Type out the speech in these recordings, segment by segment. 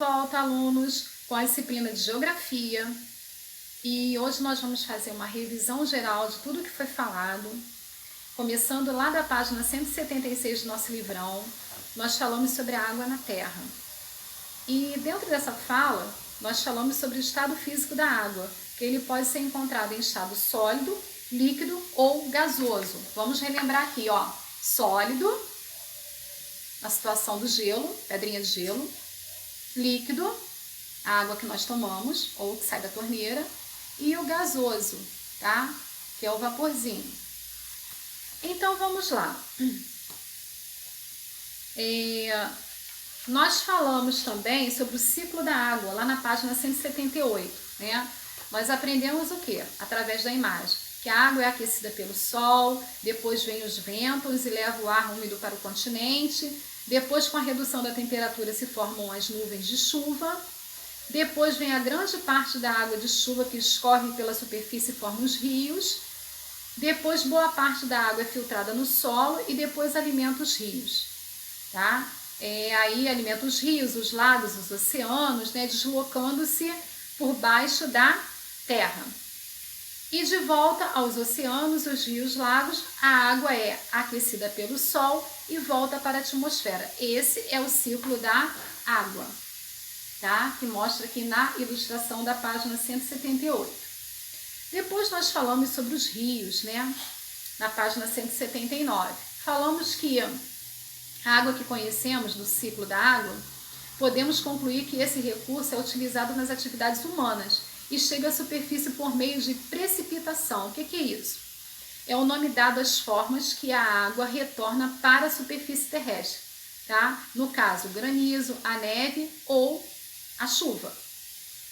Volta, alunos, com a disciplina de Geografia. E hoje nós vamos fazer uma revisão geral de tudo que foi falado. Começando lá da página 176 do nosso livrão, nós falamos sobre a água na Terra. E dentro dessa fala, nós falamos sobre o estado físico da água, que ele pode ser encontrado em estado sólido, líquido ou gasoso. Vamos relembrar aqui, ó, sólido, na situação do gelo, pedrinha de gelo, líquido, a água que nós tomamos ou que sai da torneira, e o gasoso, tá? Que é o vaporzinho. Então vamos lá. Nós falamos também sobre o ciclo da água, lá na página 178, né? Nós aprendemos o quê? Através da imagem. Que a água é aquecida pelo sol, depois vem os ventos e leva o ar úmido para o continente, depois com a redução da temperatura se formam as nuvens de chuva, depois vem a grande parte da água de chuva que escorre pela superfície e forma os rios, depois boa parte da água é filtrada no solo e depois alimenta os rios, tá? Aí alimenta os rios, os lagos, os oceanos, né, deslocando-se por baixo da terra. E de volta aos oceanos, os rios, lagos, a água é aquecida pelo sol e volta para a atmosfera. Esse é o ciclo da água, tá? Que mostra aqui na ilustração da página 178. Depois nós falamos sobre os rios, né? Na página 179. Falamos que a água que conhecemos do ciclo da água, podemos concluir que esse recurso é utilizado nas atividades humanas e chega à superfície por meio de precipitação. O que é isso? É o nome dado às formas que a água retorna para a superfície terrestre, tá? No caso, o granizo, a neve ou a chuva.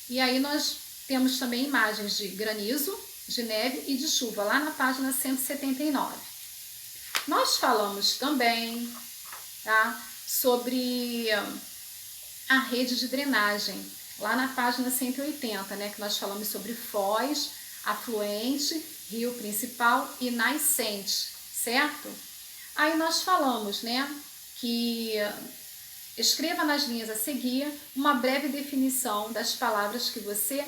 E aí nós temos também imagens de granizo, de neve e de chuva, lá na página 179. Nós falamos também, tá, sobre a rede de drenagem, lá na página 180, né, que nós falamos sobre foz, afluente, rio principal e nascente, certo? Aí nós falamos, né, que escreva nas linhas a seguir uma breve definição das palavras que você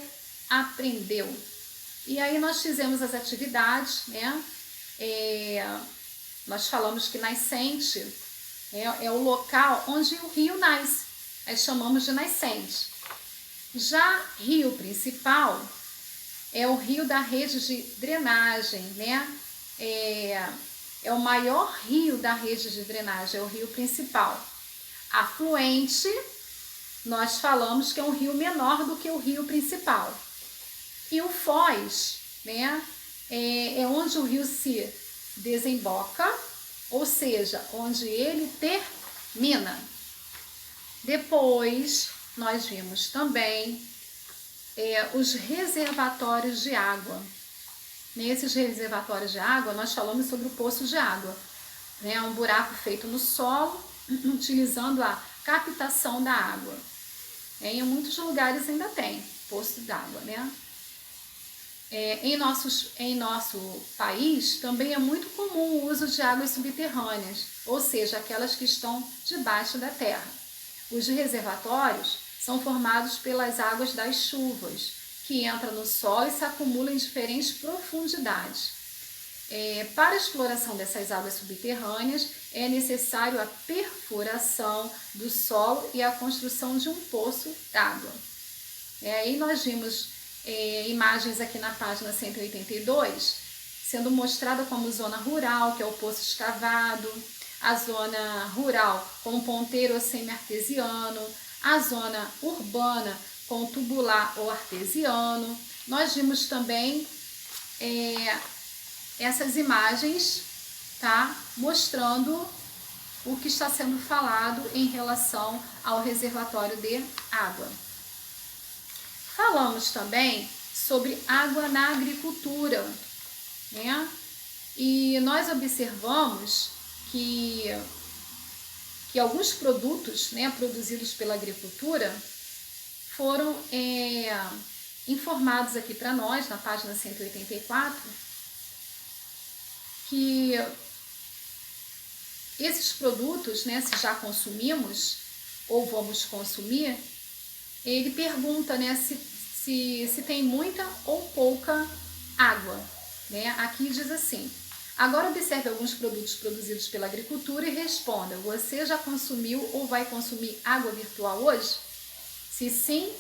aprendeu. E aí nós fizemos as atividades, né? Nós falamos que nascente é o local onde o rio nasce, aí chamamos de nascente. Já rio principal é o rio da rede de drenagem, né? É o maior rio da rede de drenagem, é o rio principal. Afluente, nós falamos que é um rio menor do que o rio principal. E o foz, né? É onde o rio se desemboca, ou seja, onde ele termina. Depois, nós vimos também os reservatórios de água. Nesses reservatórios de água, nós falamos sobre o poço de água, né? Um buraco feito no solo, utilizando a captação da água. Em muitos lugares ainda tem poço d'água, né? Em nosso país também é muito comum o uso de águas subterrâneas, ou seja, aquelas que estão debaixo da terra. Os reservatórios são formados pelas águas das chuvas, que entram no solo e se acumulam em diferentes profundidades. Para a exploração dessas águas subterrâneas, é necessário a perfuração do solo e a construção de um poço d'água. Aí nós vimos imagens aqui na página 182, sendo mostrada como zona rural, que é o poço escavado, a zona rural com ponteiro ou semi-artesiano, a zona urbana com tubular ou artesiano. Nós vimos também essas imagens, tá, mostrando o que está sendo falado em relação ao reservatório de água. Falamos também sobre água na agricultura, né? E nós observamos que alguns produtos, né, produzidos pela agricultura foram informados aqui para nós, na página 184, que esses produtos, né, se já consumimos ou vamos consumir, ele pergunta, né, se tem muita ou pouca água, né? Aqui diz assim: agora observe alguns produtos produzidos pela agricultura e responda: você já consumiu ou vai consumir água virtual hoje? Se sim,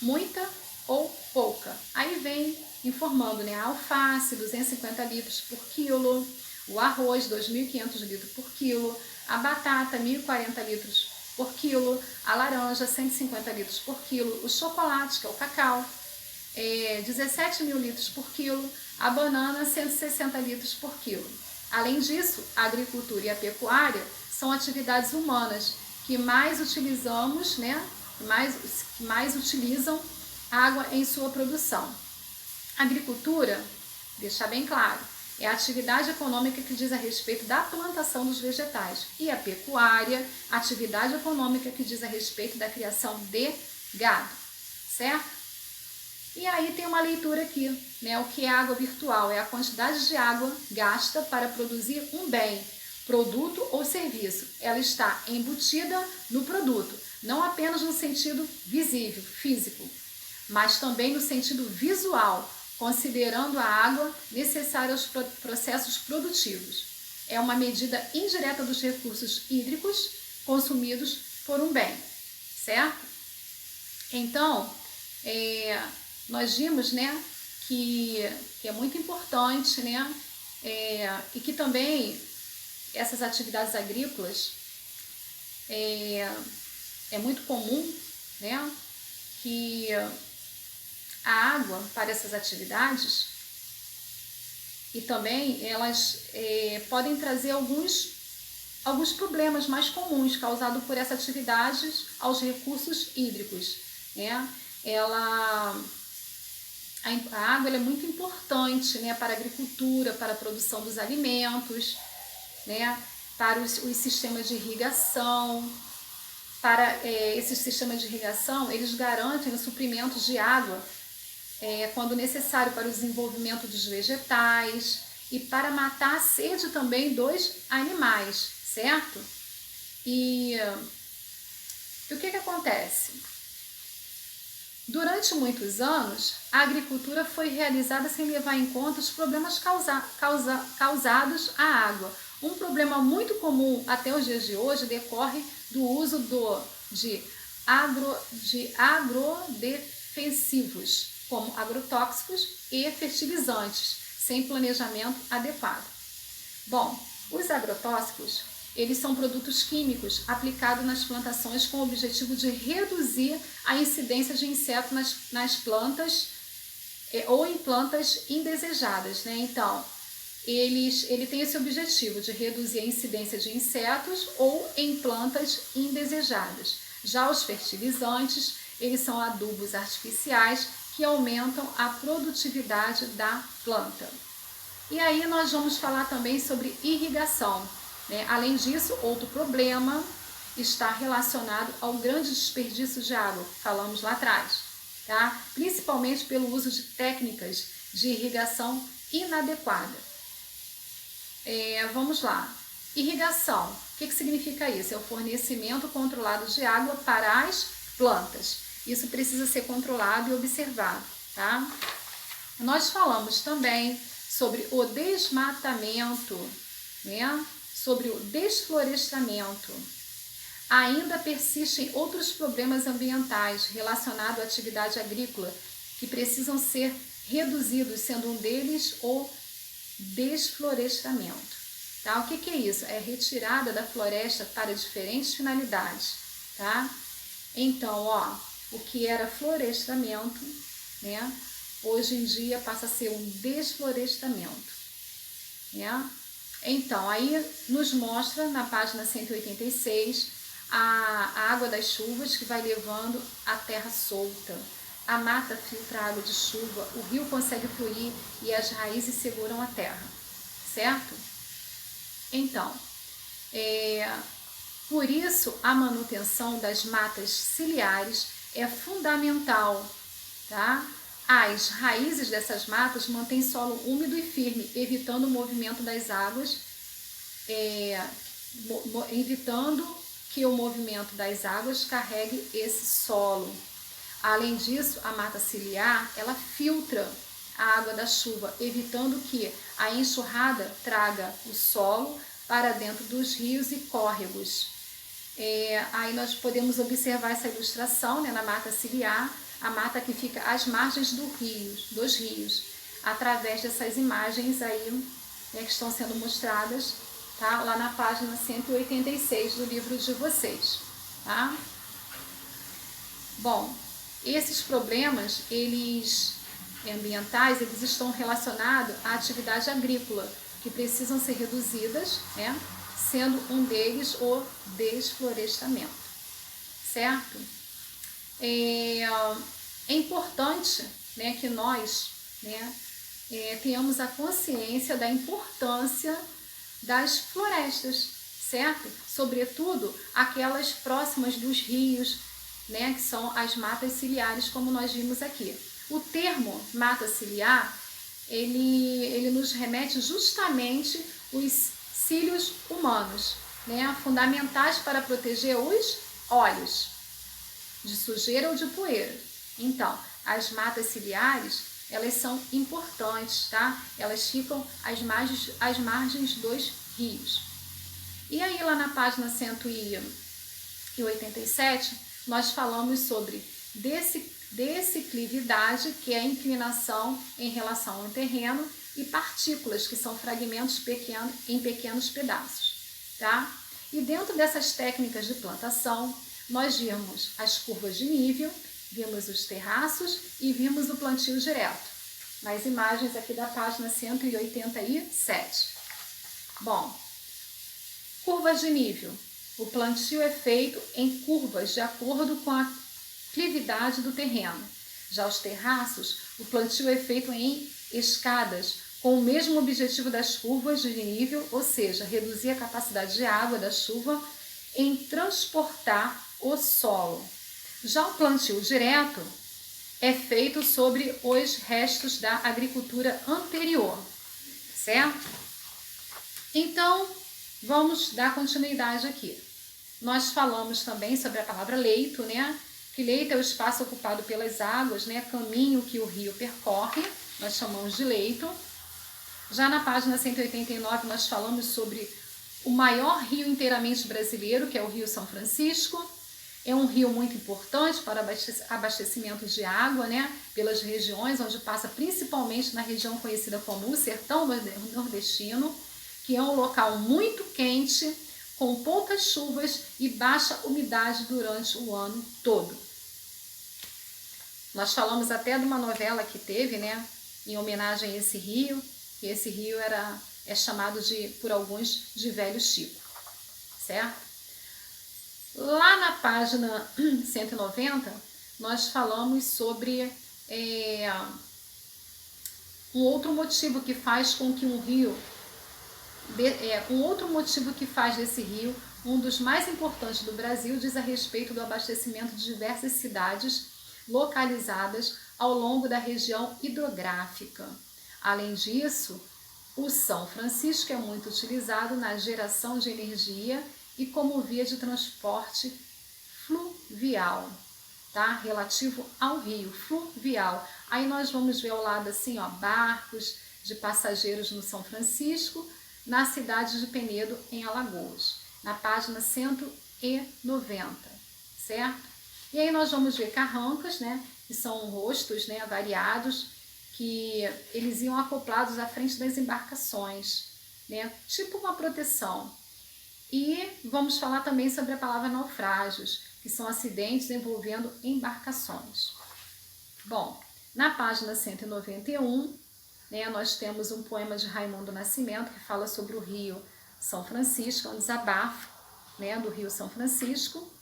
muita ou pouca? Aí vem informando, né? A alface, 250 litros por quilo, o arroz, 2.500 litros por quilo, a batata, 1.040 litros por quilo, a laranja, 150 litros por quilo, o chocolate, que é o cacau, 17.000 litros por quilo, a banana, 160 litros por quilo. Além disso, a agricultura e a pecuária são atividades humanas que mais utilizamos, né? Que mais utilizam água em sua produção. A agricultura, deixar bem claro, é a atividade econômica que diz a respeito da plantação dos vegetais. E a pecuária, a atividade econômica que diz a respeito da criação de gado, certo? E aí tem uma leitura aqui, né? O que é água virtual? É a quantidade de água gasta para produzir um bem, produto ou serviço. Ela está embutida no produto, não apenas no sentido visível, físico, mas também no sentido visual, considerando a água necessária aos processos produtivos. É uma medida indireta dos recursos hídricos consumidos por um bem, certo? Então, nós vimos, né, que é muito importante, né, e que também essas atividades agrícolas é muito comum, né, que a água para essas atividades e também elas podem trazer alguns problemas mais comuns causados por essas atividades aos recursos hídricos, né? A água é muito importante, né, para a agricultura, para a produção dos alimentos, né, para os sistemas de irrigação. Para esses sistemas de irrigação, eles garantem o suprimento de água quando necessário para o desenvolvimento dos vegetais e para matar a sede também dos animais, certo? E o que acontece? Durante muitos anos, a agricultura foi realizada sem levar em conta os problemas causados à água. Um problema muito comum até os dias de hoje decorre do uso de agrodefensivos, como agrotóxicos e fertilizantes, sem planejamento adequado. Bom, os agrotóxicos, eles são produtos químicos aplicados nas plantações com o objetivo de reduzir a incidência de insetos nas plantas ou em plantas indesejadas, né? Então, ele tem esse objetivo de reduzir a incidência de insetos ou em plantas indesejadas. Já os fertilizantes, eles são adubos artificiais que aumentam a produtividade da planta. E aí nós vamos falar também sobre irrigação, né? Além disso, outro problema está relacionado ao grande desperdício de água, que falamos lá atrás, tá? Principalmente pelo uso de técnicas de irrigação inadequada. Vamos lá. Irrigação, o que significa isso? É o fornecimento controlado de água para as plantas. Isso precisa ser controlado e observado, tá? Nós falamos também sobre o desmatamento, né? Sobre o desflorestamento. Ainda persistem outros problemas ambientais relacionados à atividade agrícola que precisam ser reduzidos, sendo um deles o desflorestamento. Tá? O que é isso? É retirada da floresta para diferentes finalidades. Tá? Então, o que era florestamento, né? Hoje em dia passa a ser um desflorestamento, né? Então, aí nos mostra na página 186 a água das chuvas que vai levando a terra solta. A mata filtra a água de chuva, o rio consegue fluir e as raízes seguram a terra, certo? Então, por isso a manutenção das matas ciliares é fundamental, tá? As raízes dessas matas mantêm solo úmido e firme, evitando o movimento das águas, evitando que o movimento das águas carregue esse solo. Além disso, a mata ciliar, ela filtra a água da chuva, evitando que a enxurrada traga o solo para dentro dos rios e córregos. Aí nós podemos observar essa ilustração, né, na mata ciliar, a mata que fica às margens dos rios, através dessas imagens aí, né, que estão sendo mostradas, tá, lá na página 186 do livro de vocês, tá? Bom, esses problemas, ambientais, eles estão relacionados à atividade agrícola, que precisam ser reduzidas, né, sendo um deles o desflorestamento, certo? É importante, né, que nós, né, tenhamos a consciência da importância das florestas, certo? Sobretudo aquelas próximas dos rios, né, que são as matas ciliares, como nós vimos aqui. O termo mata ciliar, ele nos remete justamente os cílios humanos, né, fundamentais para proteger os olhos de sujeira ou de poeira. Então, as matas ciliares, elas são importantes, tá? Elas ficam às margens dos rios. E aí, lá na página 187, nós falamos sobre declividade, que é a inclinação em relação ao terreno, e partículas, que são fragmentos em pequenos pedaços, tá? E dentro dessas técnicas de plantação, nós vimos as curvas de nível, vimos os terraços e vimos o plantio direto, nas imagens aqui da página 187. Bom, curvas de nível. O plantio é feito em curvas de acordo com a declividade do terreno. Já os terraços, o plantio é feito em escadas, com o mesmo objetivo das curvas de nível, ou seja, reduzir a capacidade de água da chuva em transportar o solo. Já o plantio direto é feito sobre os restos da agricultura anterior, certo? Então, vamos dar continuidade aqui. Nós falamos também sobre a palavra leito, né? Que leito é o espaço ocupado pelas águas, né? Caminho que o rio percorre, nós chamamos de leito. Já na página 189, nós falamos sobre o maior rio inteiramente brasileiro, que é o Rio São Francisco. É um rio muito importante para abastecimento de água, né? Pelas regiões onde passa, principalmente na região conhecida como o Sertão Nordestino, que é um local muito quente, com poucas chuvas e baixa umidade durante o ano todo. Nós falamos até de uma novela que teve, né, em homenagem a esse rio, que esse rio é chamado por alguns de Velho Chico, certo? Lá na página 190, nós falamos sobre um outro motivo que faz com que desse rio um dos mais importantes do Brasil, diz a respeito do abastecimento de diversas cidades localizadas ao longo da região hidrográfica. Além disso, o São Francisco é muito utilizado na geração de energia e como via de transporte fluvial, tá? Relativo ao rio, fluvial. Aí nós vamos ver ao lado assim, ó, barcos de passageiros no São Francisco, na cidade de Penedo, em Alagoas, na página 190, certo? E aí nós vamos ver carrancas, né, que são rostos, né, variados, que eles iam acoplados à frente das embarcações, né, tipo uma proteção. E vamos falar também sobre a palavra naufrágios, que são acidentes envolvendo embarcações. Bom, na página 191, né, nós temos um poema de Raimundo Nascimento que fala sobre o rio São Francisco, um desabafo, né, do rio São Francisco.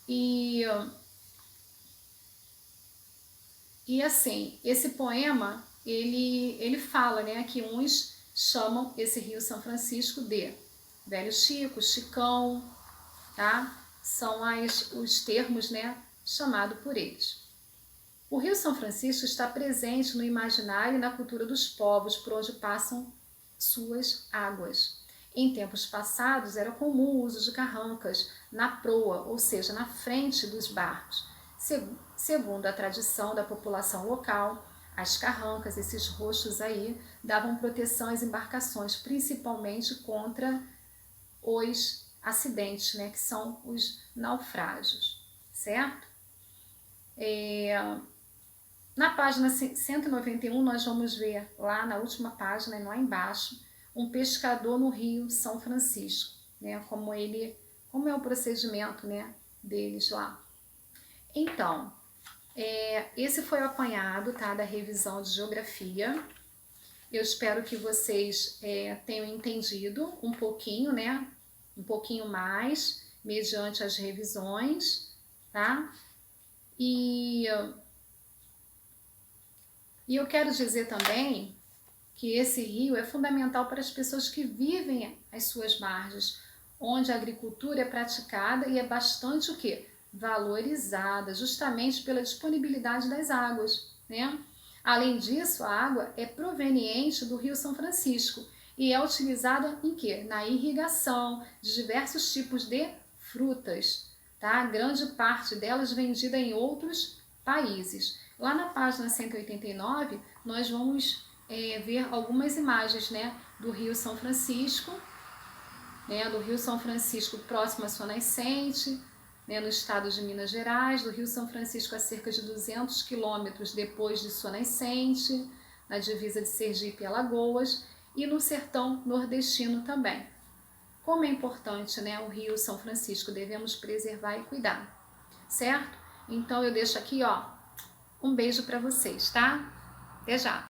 E assim, esse poema, ele fala, né, que uns chamam esse rio São Francisco de Velho Chico, Chicão, tá? São os termos, né, chamados por eles. O rio São Francisco está presente no imaginário e na cultura dos povos por onde passam suas águas. Em tempos passados era comum o uso de carrancas na proa, ou seja, na frente dos barcos. Segundo a tradição da população local, as carrancas, esses rochos aí, davam proteção às embarcações, principalmente contra os acidentes, né, que são os naufrágios, certo? Na página 191 nós vamos ver lá na última página, lá embaixo, um pescador no Rio São Francisco, né, como é o procedimento, né, deles lá. Então, esse foi o apanhado, tá, da revisão de geografia. Eu espero que vocês tenham entendido um pouquinho, né, um pouquinho mais, mediante as revisões, tá? E eu quero dizer também que esse rio é fundamental para as pessoas que vivem às suas margens, onde a agricultura é praticada e é bastante o quê? Valorizada, justamente pela disponibilidade das águas, né? Além disso, a água é proveniente do Rio São Francisco e é utilizada em quê? Na irrigação de diversos tipos de frutas, tá? Grande parte delas vendida em outros países. Lá na página 189, nós vamos ver algumas imagens, né, do Rio São Francisco, né, do Rio São Francisco próximo a sua nascente, né, no estado de Minas Gerais, do Rio São Francisco a cerca de 200 quilômetros depois de sua nascente, na divisa de Sergipe e Alagoas, e no sertão nordestino também. Como é importante, né, o Rio São Francisco, devemos preservar e cuidar, certo? Então eu deixo aqui, ó, um beijo para vocês, tá? Até já!